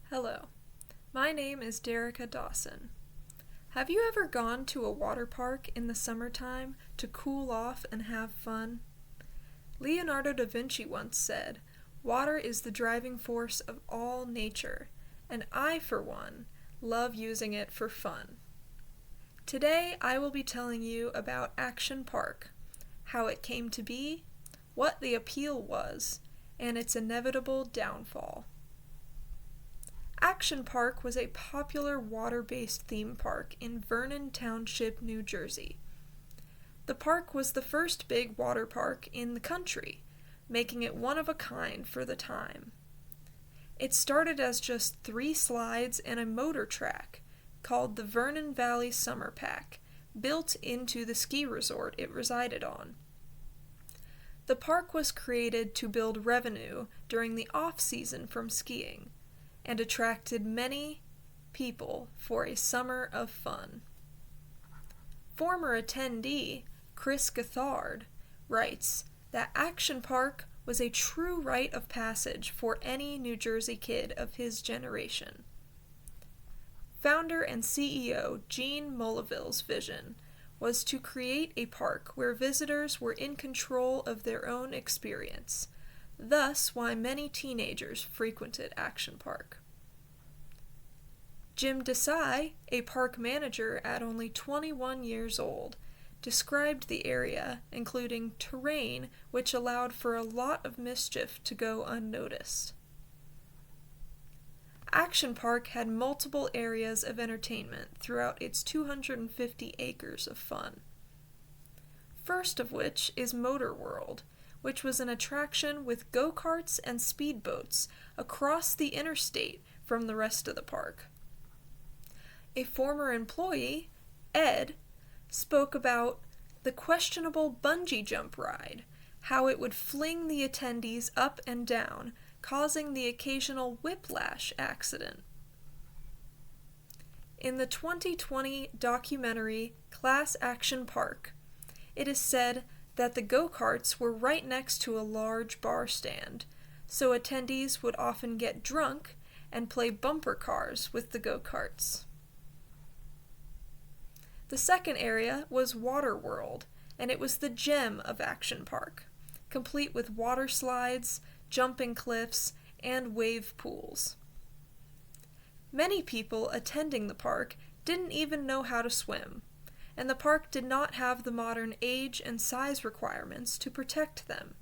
Hello, my name is Derica Dawson. Have you ever gone to a water park in the summertime to cool off and have fun? Leonardo da Vinci once said, "Water is the driving force of all nature, and I, for one, love using it for fun." Today I will be telling you about Action Park, how it came to be, what the appeal was, and its inevitable downfall. Action Park was a popular water-based theme park in Vernon Township, New Jersey. The park was the first big water park in the country, making it one of a kind for the time. It started as just 3 slides and a motor track, called the Vernon Valley Summer Pack, built into the ski resort it resided on. The park was created to build revenue during the off-season from skiing, and attracted many people for a summer of fun. Former attendee Chris Gethard writes that Action Park was a true rite of passage for any New Jersey kid of his generation. Founder and CEO Gene Mullaville's vision was to create a park where visitors were in control of their own experience, thus why many teenagers frequented Action Park. Jim Desai, a park manager at only 21 years old, described the area, including terrain which allowed for a lot of mischief to go unnoticed. Action Park had multiple areas of entertainment throughout its 250 acres of fun. First of which is Motor World, which was an attraction with go-karts and speedboats across the interstate from the rest of the park. A former employee, Ed, spoke about the questionable bungee jump ride, how it would fling the attendees up and down, causing the occasional whiplash accident. In the 2020 documentary Class Action Park, it is said that the go-karts were right next to a large bar stand, so attendees would often get drunk and play bumper cars with the go-karts. The second area was Water World, and it was the gem of Action Park, complete with water slides, jumping cliffs, and wave pools. Many people attending the park didn't even know how to swim, and the park did not have the modern age and size requirements to protect them.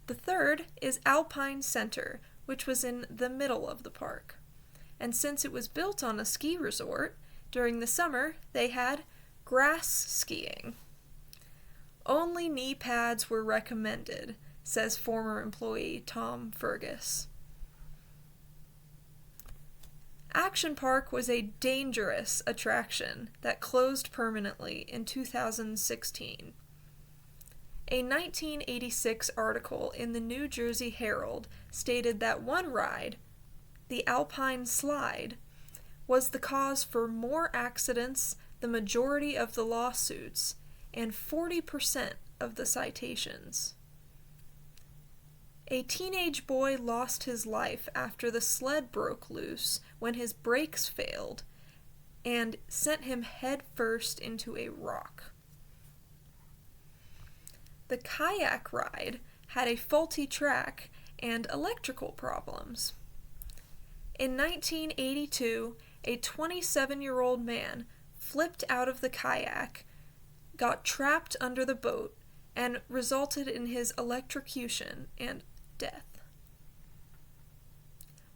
The third is Alpine Center, which was in the middle of the park, and since it was built on a ski resort, during the summer they had grass skiing. Only knee pads were recommended, says former employee Tom Fergus. Action Park was a dangerous attraction that closed permanently in 2016. A 1986 article in the New Jersey Herald stated that one ride, the Alpine Slide, was the cause for more accidents, the majority of the lawsuits, and 40% of the citations. A teenage boy lost his life after the sled broke loose when his brakes failed and sent him head first into a rock. The kayak ride had a faulty track and electrical problems. In 1982, a 27-year-old man flipped out of the kayak, got trapped under the boat, and resulted in his electrocution and death.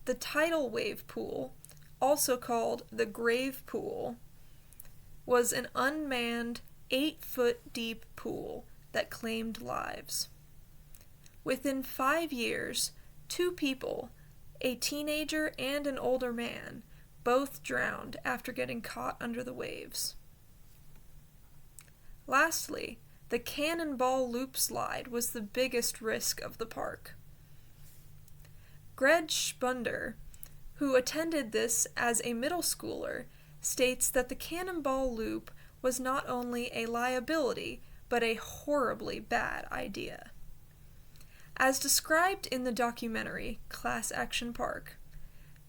The tidal wave pool, also called the Grave Pool, was an unmanned 8-foot-deep pool that claimed lives. Within 5 years, 2 people, a teenager and an older man, both drowned after getting caught under the waves. Lastly, the Cannonball Loop slide was the biggest risk of the park. Greg Spunder, who attended this as a middle schooler, states that the Cannonball Loop was not only a liability, but a horribly bad idea. As described in the documentary Class Action Park,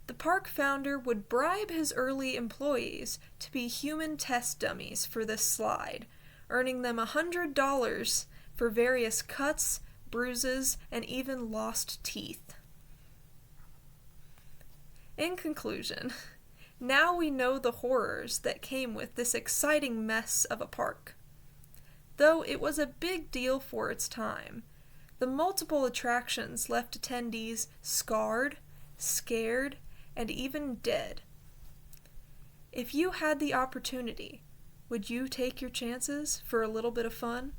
the park founder would bribe his early employees to be human test dummies for this slide, earning them $100 for various cuts, bruises, and even lost teeth. In conclusion, now we know the horrors that came with this exciting mess of a park. Though it was a big deal for its time, the multiple attractions left attendees scarred, scared, and even dead. If you had the opportunity, would you take your chances for a little bit of fun?